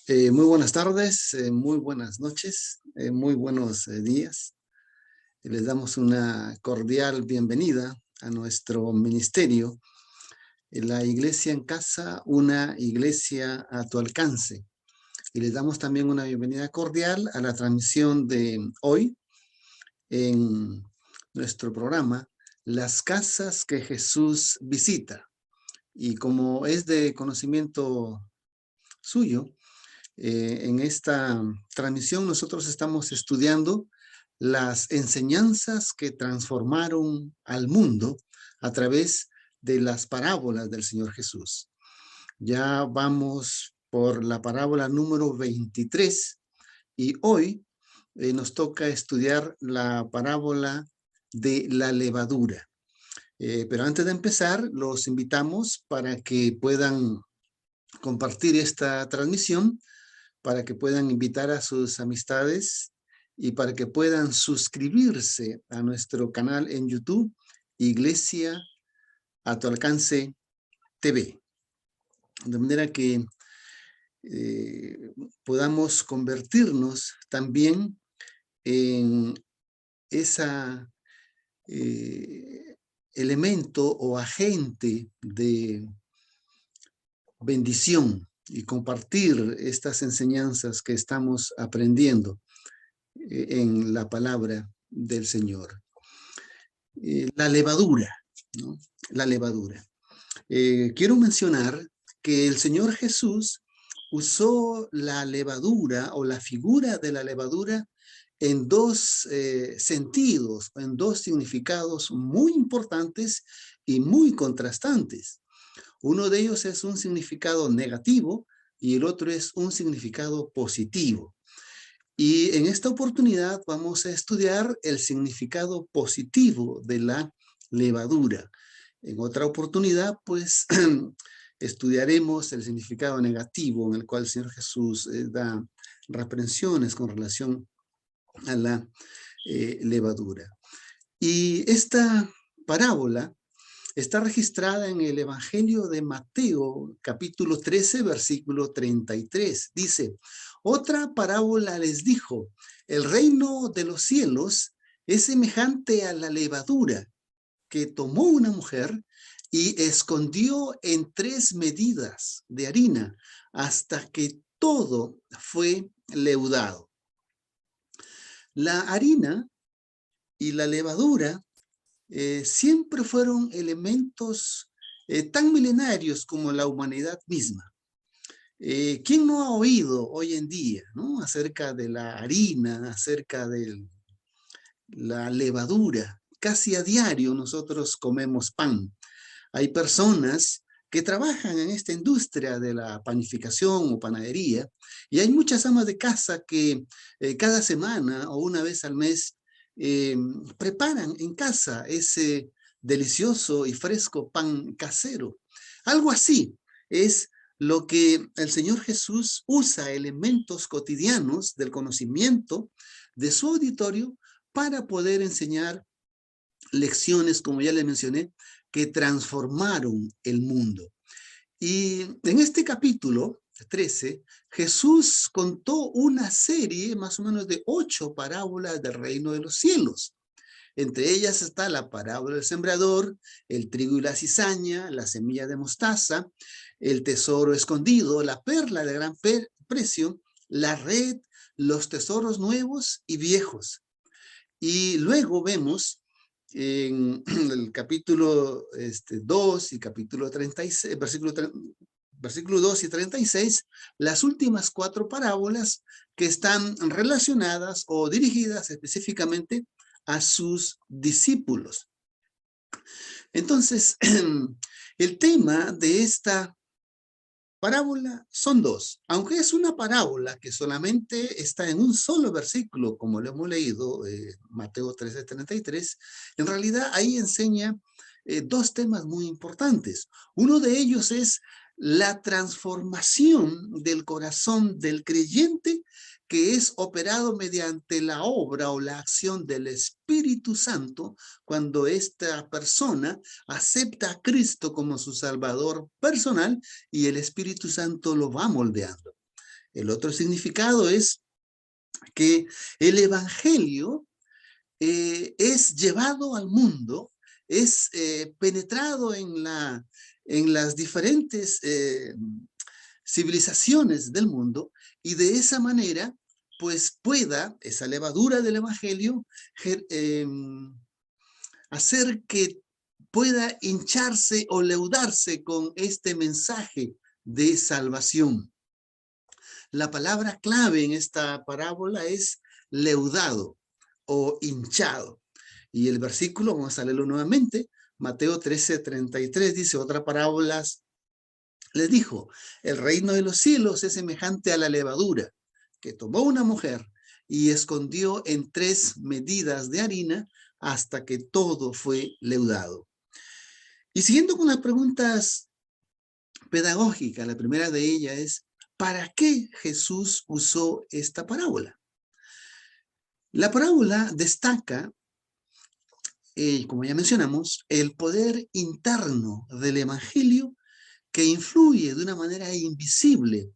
Muy buenas tardes, muy buenas noches, muy buenos días. Les damos una cordial bienvenida a nuestro ministerio, la Iglesia en Casa, una iglesia a tu alcance. Y les damos también una bienvenida cordial a la transmisión de hoy en nuestro programa, Las Casas que Jesús Visita. Y como es de conocimiento suyo, en esta transmisión nosotros estamos estudiando las enseñanzas que transformaron al mundo a través de las parábolas del Señor Jesús. Ya vamos por la parábola número 23 y hoy nos toca estudiar la parábola de la levadura. Pero antes de empezar, los invitamos para que puedan compartir esta transmisión, para que puedan invitar a sus amistades y para que puedan suscribirse a nuestro canal en YouTube, Iglesia a tu alcance TV. De manera que podamos convertirnos también en esa elemento o agente de bendición y compartir estas enseñanzas que estamos aprendiendo en la palabra del Señor. La levadura, ¿no? La levadura. Quiero mencionar que el Señor Jesús usó la levadura o la figura de la levadura en dos sentidos, en dos significados muy importantes y muy contrastantes. Uno de ellos es un significado negativo y el otro es un significado positivo. Y en esta oportunidad vamos a estudiar el significado positivo de la levadura. En otra oportunidad, pues, estudiaremos el significado negativo en el cual el Señor Jesús da reprensiones con relación a la levadura. Y esta parábola está registrada en el Evangelio de Mateo, capítulo 13, versículo 33. Dice, otra parábola les dijo, el reino de los cielos es semejante a la levadura que tomó una mujer y escondió en 3 medidas de harina hasta que todo fue leudado. La harina y la levadura siempre fueron elementos tan milenarios como la humanidad misma. ¿Quién no ha oído hoy en día, ¿no?, acerca de la harina, acerca de la levadura? Casi a diario nosotros comemos pan. Hay personas que trabajan en esta industria de la panificación o panadería y hay muchas amas de casa que cada semana o una vez al mes preparan en casa ese delicioso y fresco pan casero. Algo así es lo que el Señor Jesús usa, elementos cotidianos del conocimiento de su auditorio para poder enseñar lecciones, como ya les mencioné, que transformaron el mundo. Y en este capítulo 13, Jesús contó una serie más o menos de 8 parábolas del reino de los cielos. Entre ellas está la parábola del sembrador, el trigo y la cizaña, la semilla de mostaza, el tesoro escondido, la perla de gran precio, la red, los tesoros nuevos y viejos. Y luego vemos en el capítulo 2 y capítulo 36, versículo 2 y 36, las últimas 4 parábolas que están relacionadas o dirigidas específicamente a sus discípulos. Entonces, el tema de esta parábola son 2. Aunque es una parábola que solamente está en un solo versículo, como lo hemos leído, Mateo 13:33, en realidad ahí enseña 2 temas muy importantes. Uno de ellos es la transformación del corazón del creyente, que es operado mediante la obra o la acción del Espíritu Santo cuando esta persona acepta a Cristo como su Salvador personal y el Espíritu Santo lo va moldeando. El otro significado es que el evangelio es llevado al mundo, es penetrado en las diferentes civilizaciones del mundo, y de esa manera pues pueda esa levadura del evangelio hacer que pueda hincharse o leudarse con este mensaje de salvación. La palabra clave en esta parábola es leudado o hinchado. Y el versículo, vamos a leerlo nuevamente, Mateo 13:33 dice, otra parábola les dijo, el reino de los cielos es semejante a la levadura que tomó una mujer y escondió en 3 medidas de harina hasta que todo fue leudado. Y siguiendo con las preguntas pedagógicas, la primera de ellas es, ¿para qué Jesús usó esta parábola? La parábola destaca, como ya mencionamos, el poder interno del evangelio que influye de una manera invisible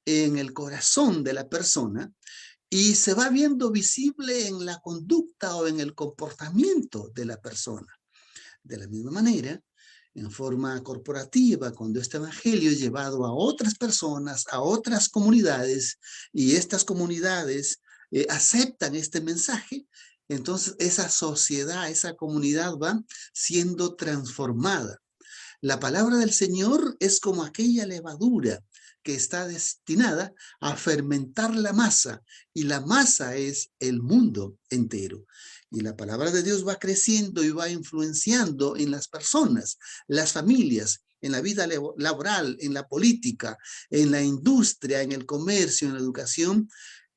en el corazón de la persona y se va viendo visible en la conducta o en el comportamiento de la persona. De la misma manera, en forma corporativa, cuando este evangelio es llevado a otras personas, a otras comunidades, y estas comunidades aceptan este mensaje, entonces esa sociedad, esa comunidad va siendo transformada. La palabra del Señor es como aquella levadura que está destinada a fermentar la masa, y la masa es el mundo entero. Y la palabra de Dios va creciendo y va influenciando en las personas, las familias, en la vida laboral, en la política, en la industria, en el comercio, en la educación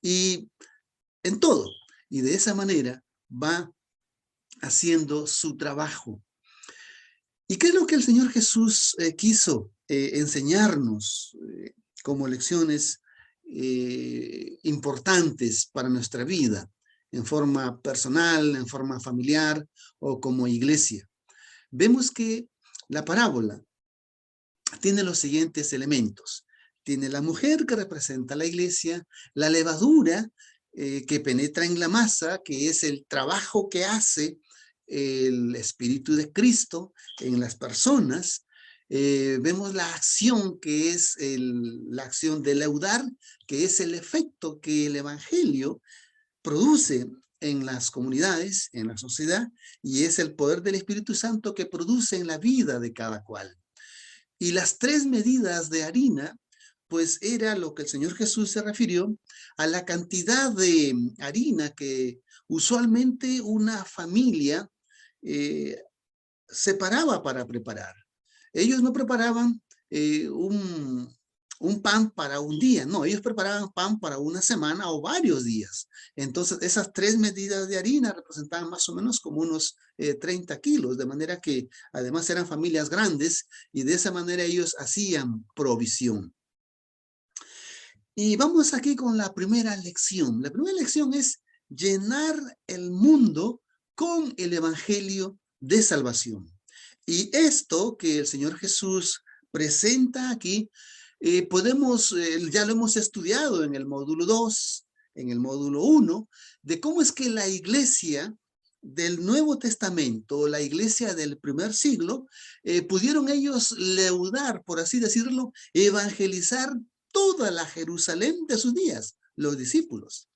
y en todo. Y de esa manera va haciendo su trabajo. ¿Y qué es lo que el Señor Jesús quiso enseñarnos como lecciones importantes para nuestra vida, en forma personal, en forma familiar o como iglesia? Vemos que la parábola tiene los siguientes elementos. Tiene la mujer que representa la iglesia, la levadura que penetra en la masa, que es el trabajo que hace el Espíritu de Cristo en las personas. Vemos la acción que es la acción de leudar, que es el efecto que el Evangelio produce en las comunidades, en la sociedad, y es el poder del Espíritu Santo que produce en la vida de cada cual. Y las 3 medidas de harina, pues era lo que el Señor Jesús se refirió a la cantidad de harina que usualmente una familia separaba para preparar. Ellos no preparaban un pan para un día, no, ellos preparaban pan para una semana o varios días. Entonces, esas 3 medidas de harina representaban más o menos como unos 30 kilos, de manera que además eran familias grandes y de esa manera ellos hacían provisión. Y vamos aquí con la primera lección. La primera lección es llenar el mundo con el evangelio de salvación. Y esto que el Señor Jesús presenta aquí, ya lo hemos estudiado en el módulo 2, en el módulo 1, de cómo es que la iglesia del Nuevo Testamento, la iglesia del primer siglo, pudieron ellos leudar, por así decirlo, evangelizar toda la Jerusalén de sus días, los discípulos.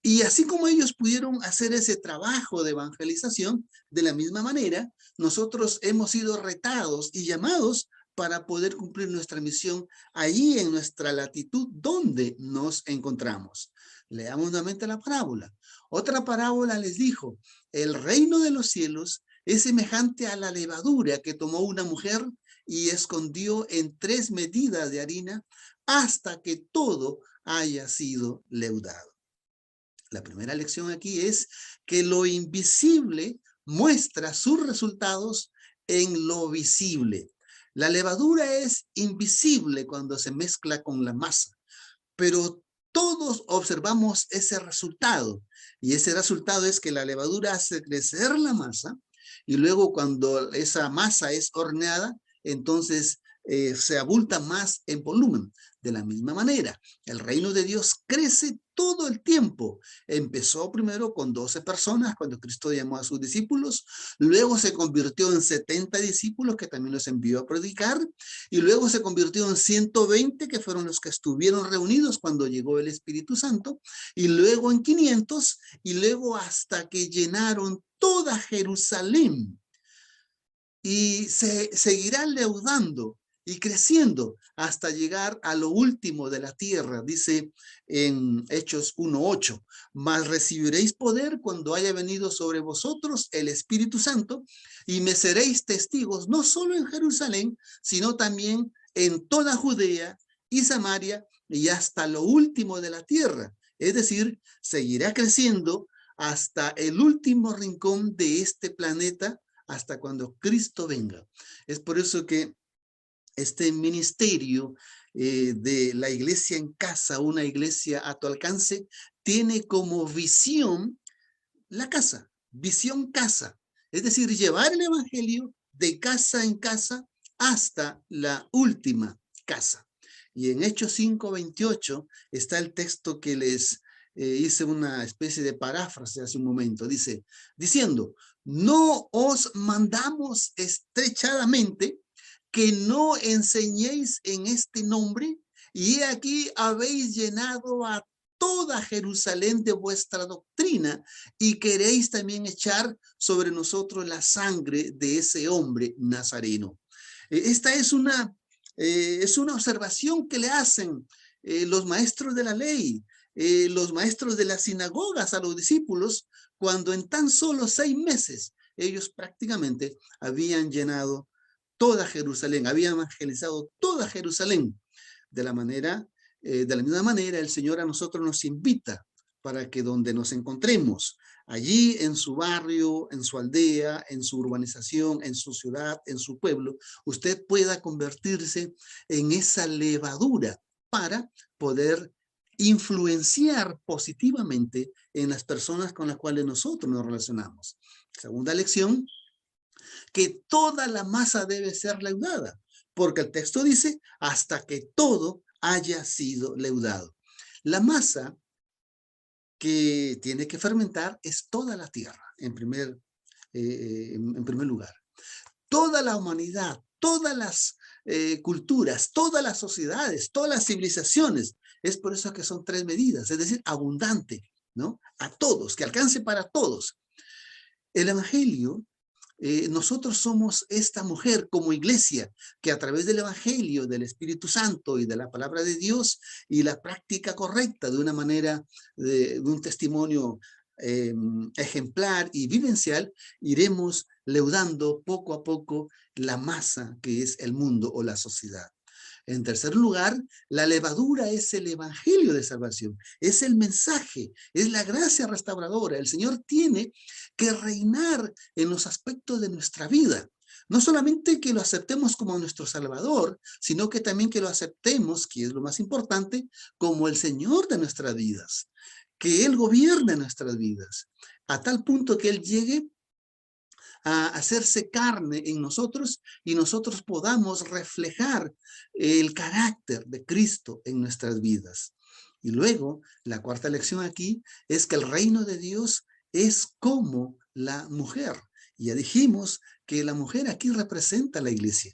Y así como ellos pudieron hacer ese trabajo de evangelización, de la misma manera, nosotros hemos sido retados y llamados para poder cumplir nuestra misión allí en nuestra latitud donde nos encontramos. Leamos nuevamente la parábola. Otra parábola les dijo, el reino de los cielos es semejante a la levadura que tomó una mujer y escondió en 3 medidas de harina hasta que todo haya sido leudado. La primera lección aquí es que lo invisible muestra sus resultados en lo visible. La levadura es invisible cuando se mezcla con la masa, pero todos observamos ese resultado, y ese resultado es que la levadura hace crecer la masa, y luego cuando esa masa es horneada, entonces se abulta más en volumen. De la misma manera, el reino de Dios crece todo el tiempo. Empezó primero con 12 personas cuando Cristo llamó a sus discípulos, luego se convirtió en 70 discípulos que también los envió a predicar, y luego se convirtió en 120 que fueron los que estuvieron reunidos cuando llegó el Espíritu Santo, y luego en 500, y luego hasta que llenaron toda Jerusalén. Y se seguirá leudando y creciendo hasta llegar a lo último de la tierra, dice en Hechos 1:8, mas recibiréis poder cuando haya venido sobre vosotros el Espíritu Santo y me seréis testigos no solo en Jerusalén, sino también en toda Judea y Samaria y hasta lo último de la tierra. Es decir, seguirá creciendo hasta el último rincón de este planeta, hasta cuando Cristo venga. Es por eso que este ministerio de la iglesia en casa, una iglesia a tu alcance, tiene como visión la casa, visión casa. Es decir, llevar el evangelio de casa en casa hasta la última casa. Y en Hechos 5:28 está el texto que les hice una especie de paráfrase hace un momento. Dice, diciendo, no os mandamos estrechadamente que no enseñéis en este nombre, y aquí habéis llenado a toda Jerusalén de vuestra doctrina, y queréis también echar sobre nosotros la sangre de ese hombre nazareno. Esta es una observación que le hacen los maestros de la ley, los maestros de las sinagogas a los discípulos, cuando en tan solo 6 meses ellos prácticamente habían llenado toda Jerusalén, habían evangelizado toda Jerusalén. De la misma manera, el Señor a nosotros nos invita para que donde nos encontremos, allí en su barrio, en su aldea, en su urbanización, en su ciudad, en su pueblo, usted pueda convertirse en esa levadura para poder influenciar positivamente en las personas con las cuales nosotros nos relacionamos. Segunda lección, que toda la masa debe ser leudada, porque el texto dice, hasta que todo haya sido leudado. La masa que tiene que fermentar es toda la tierra, en primer lugar. Toda la humanidad, todas las culturas, todas las sociedades, todas las civilizaciones. Es por eso que son 3 medidas, es decir, abundante, ¿no? A todos, que alcance para todos. El evangelio, nosotros somos esta mujer como iglesia que a través del evangelio, del Espíritu Santo y de la palabra de Dios y la práctica correcta de una manera, de un testimonio ejemplar y vivencial, iremos leudando poco a poco la masa que es el mundo o la sociedad. En tercer lugar, la levadura es el evangelio de salvación, es el mensaje, es la gracia restauradora. El Señor tiene que reinar en los aspectos de nuestra vida. No solamente que lo aceptemos como nuestro Salvador, sino que también que lo aceptemos, que es lo más importante, como el Señor de nuestras vidas. Que Él gobierne nuestras vidas, a tal punto que Él llegue a hacerse carne en nosotros y nosotros podamos reflejar el carácter de Cristo en nuestras vidas. Y luego, la cuarta lección aquí es que el reino de Dios es como la mujer. Ya dijimos que la mujer aquí representa a la iglesia.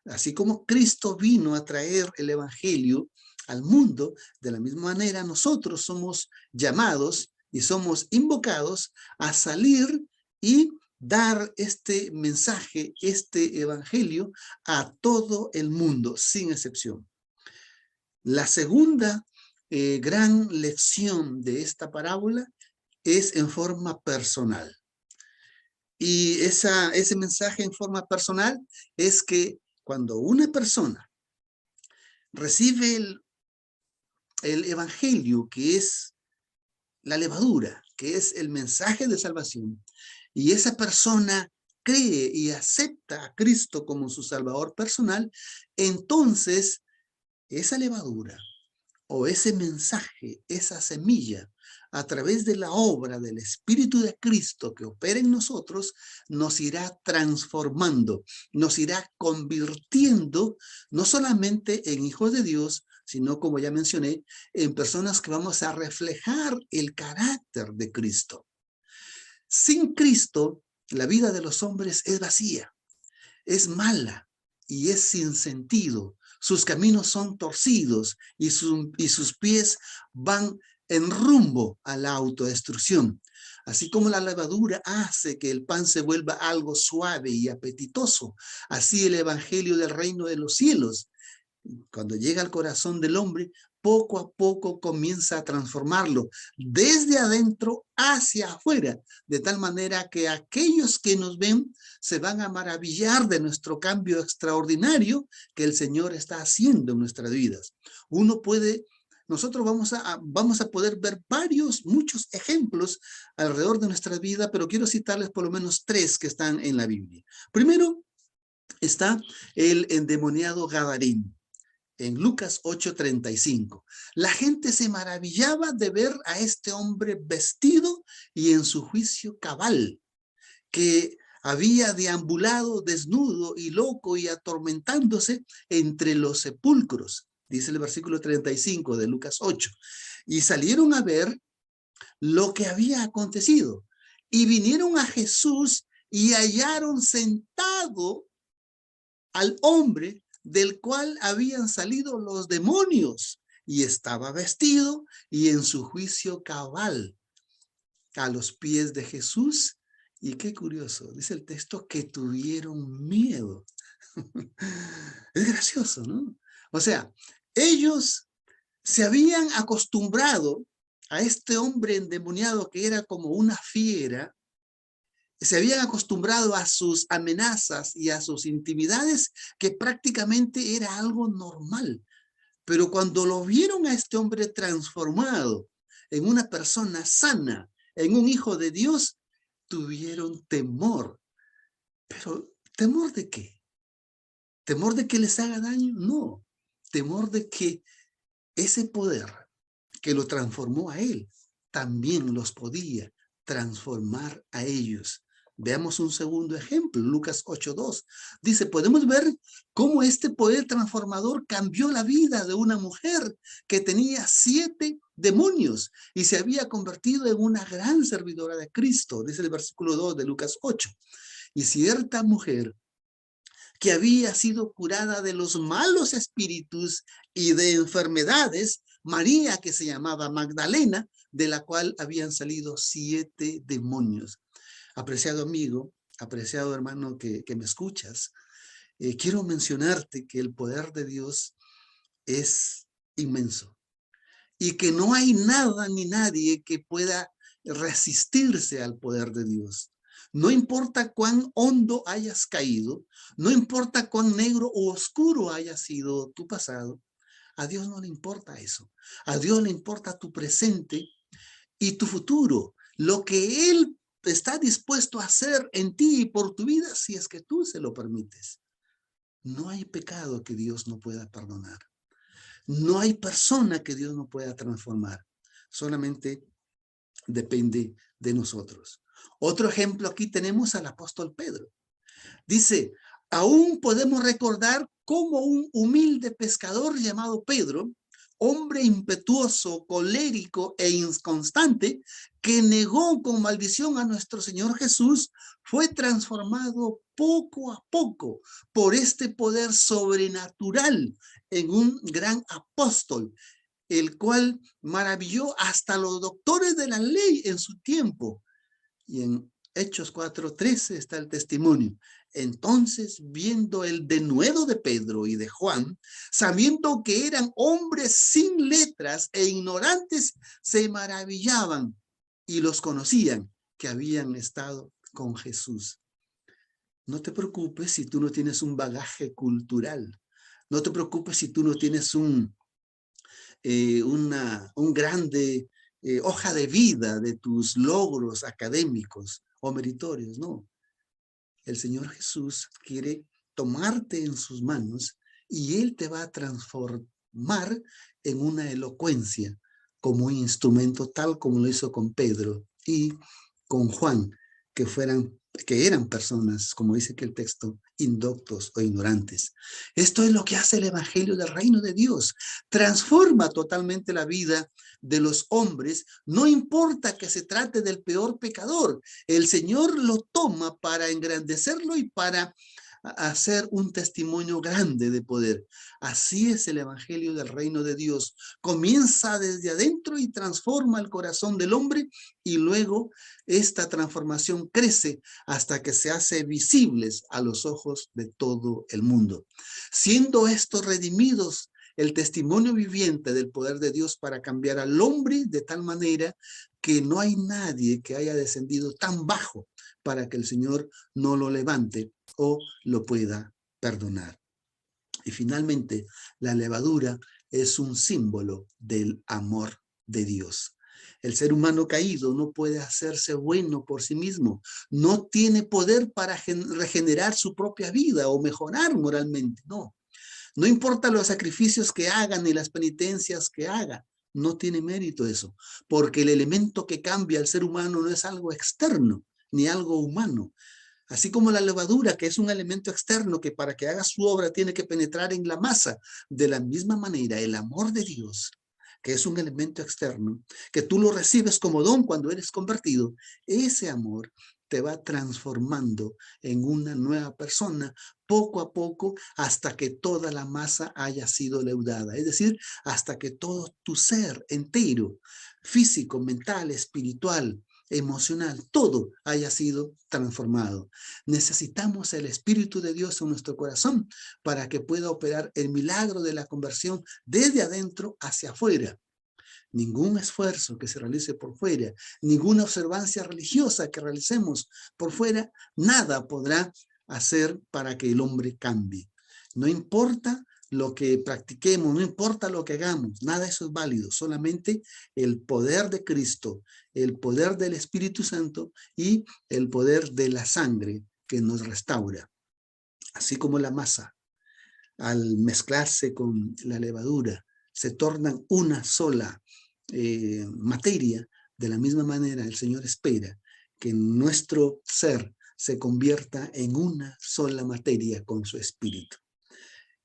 Así como Cristo vino a traer el evangelio al mundo, de la misma manera nosotros somos llamados y somos invocados a salir y dar este mensaje, este evangelio a todo el mundo, sin excepción. La segunda gran lección de esta parábola es en forma personal. Y ese mensaje en forma personal es que cuando una persona recibe el evangelio, que es la levadura, que es el mensaje de salvación, y esa persona cree y acepta a Cristo como su Salvador personal, entonces esa levadura o ese mensaje, esa semilla, a través de la obra del Espíritu de Cristo que opera en nosotros, nos irá transformando, nos irá convirtiendo no solamente en hijos de Dios, sino, como ya mencioné, en personas que vamos a reflejar el carácter de Cristo. Sin Cristo, la vida de los hombres es vacía, es mala y es sin sentido. Sus caminos son torcidos y sus pies van en rumbo a la autodestrucción. Así como la levadura hace que el pan se vuelva algo suave y apetitoso, así el evangelio del reino de los cielos, cuando llega al corazón del hombre, poco a poco comienza a transformarlo desde adentro hacia afuera, de tal manera que aquellos que nos ven se van a maravillar de nuestro cambio extraordinario que el Señor está haciendo en nuestras vidas. Nosotros vamos a poder ver muchos ejemplos alrededor de nuestra vida, pero quiero citarles por lo menos 3 que están en la Biblia. Primero está el endemoniado Gadareno. En Lucas 8:35, la gente se maravillaba de ver a este hombre vestido y en su juicio cabal, que había deambulado desnudo y loco y atormentándose entre los sepulcros, dice el versículo 35 de Lucas 8. Y salieron a ver lo que había acontecido y vinieron a Jesús y hallaron sentado al hombre del cual habían salido los demonios, y estaba vestido y en su juicio cabal a los pies de Jesús. Y qué curioso, dice el texto que tuvieron miedo. Es gracioso, ¿no? O sea, ellos se habían acostumbrado a este hombre endemoniado que era como una fiera, se habían acostumbrado a sus amenazas y a sus intimidades, que prácticamente era algo normal. Pero cuando lo vieron a este hombre transformado en una persona sana, en un hijo de Dios, tuvieron temor. Pero, ¿temor de qué? ¿Temor de que les haga daño? No. Temor de que ese poder que lo transformó a él, también los podía transformar a ellos. Veamos un segundo ejemplo, Lucas 8:2. Dice, podemos ver cómo este poder transformador cambió la vida de una mujer que tenía 7 demonios y se había convertido en una gran servidora de Cristo, dice el versículo 2 de Lucas 8. Y cierta mujer que había sido curada de los malos espíritus y de enfermedades, María, que se llamaba Magdalena, de la cual habían salido 7 demonios. Apreciado amigo, apreciado hermano que me escuchas, quiero mencionarte que el poder de Dios es inmenso y que no hay nada ni nadie que pueda resistirse al poder de Dios. No importa cuán hondo hayas caído, no importa cuán negro o oscuro haya sido tu pasado, a Dios no le importa eso. A Dios le importa tu presente y tu futuro, lo que Él está dispuesto a hacer en ti y por tu vida si es que tú se lo permites. No hay pecado que Dios no pueda perdonar. No hay persona que Dios no pueda transformar. Solamente depende de nosotros. Otro ejemplo aquí tenemos al apóstol Pedro. Dice, aún podemos recordar cómo un humilde pescador llamado Pedro, hombre impetuoso, colérico e inconstante, que negó con maldición a nuestro Señor Jesús, fue transformado poco a poco por este poder sobrenatural en un gran apóstol, el cual maravilló hasta los doctores de la ley en su tiempo. Y en Hechos 4:13 está el testimonio. Entonces, viendo el denuedo de Pedro y de Juan, sabiendo que eran hombres sin letras e ignorantes, se maravillaban y los conocían que habían estado con Jesús. No te preocupes si tú no tienes un bagaje cultural. No te preocupes si tú no tienes un grande hoja de vida de tus logros académicos o meritorios, no. El Señor Jesús quiere tomarte en sus manos y Él te va a transformar en una elocuencia como un instrumento, tal como lo hizo con Pedro y con Juan, que eran personas, como dice aquí el texto, indoctos o ignorantes. Esto es lo que hace el evangelio del reino de Dios. Transforma totalmente la vida de los hombres, no importa que se trate del peor pecador. El Señor lo toma para engrandecerlo y para hacer un testimonio grande de poder. Así es el evangelio del reino de Dios. Comienza desde adentro y transforma el corazón del hombre, y luego esta transformación crece hasta que se hace visibles a los ojos de todo el mundo. Siendo estos redimidos el testimonio viviente del poder de Dios para cambiar al hombre de tal manera que no hay nadie que haya descendido tan bajo para que el Señor no lo levante o lo pueda perdonar. Y finalmente, la levadura es un símbolo del amor de Dios. El ser humano caído no puede hacerse bueno por sí mismo, no tiene poder para regenerar su propia vida o mejorar moralmente, no. No importa los sacrificios que hagan ni las penitencias que haga, no tiene mérito eso, porque el elemento que cambia al ser humano no es algo externo ni algo humano. Así como la levadura, que es un elemento externo que para que haga su obra tiene que penetrar en la masa, de la misma manera el amor de Dios, que es un elemento externo, que tú lo recibes como don cuando eres convertido, ese amor te va transformando en una nueva persona poco a poco hasta que toda la masa haya sido leudada, es decir, hasta que todo tu ser entero, físico, mental, espiritual, emocional, todo haya sido transformado. Necesitamos el Espíritu de Dios en nuestro corazón para que pueda operar el milagro de la conversión desde adentro hacia afuera. Ningún esfuerzo que se realice por fuera, ninguna observancia religiosa que realicemos por fuera, nada podrá hacer para que el hombre cambie. No importa lo que practiquemos, no importa lo que hagamos, nada de eso es válido, solamente el poder de Cristo, el poder del Espíritu Santo y el poder de la sangre que nos restaura. Así como la masa, al mezclarse con la levadura, se tornan una sola materia, de la misma manera el Señor espera que nuestro ser se convierta en una sola materia con su Espíritu.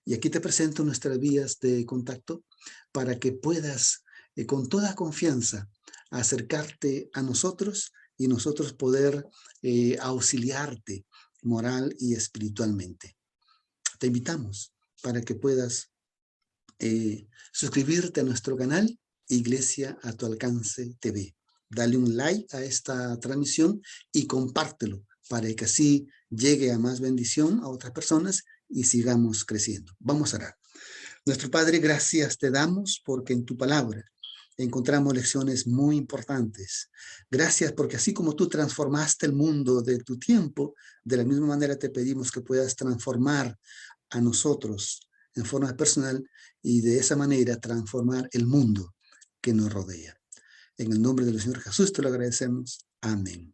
Y aquí te presento nuestras vías de contacto para que puedas con toda confianza acercarte a nosotros y nosotros poder auxiliarte moral y espiritualmente. Te invitamos para que puedas suscribirte a nuestro canal Iglesia a tu Alcance TV. Dale un like a esta transmisión y compártelo para que así llegue a más bendición a otras personas y sigamos creciendo. Vamos a orar. Nuestro Padre, gracias te damos porque en tu palabra encontramos lecciones muy importantes. Gracias porque así como tú transformaste el mundo de tu tiempo, de la misma manera te pedimos que puedas transformar a nosotros en forma personal y de esa manera transformar el mundo que nos rodea. En el nombre del Señor Jesús te lo agradecemos. Amén.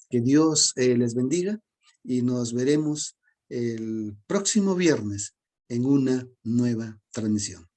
Que Dios les bendiga y nos veremos el próximo viernes en una nueva transmisión.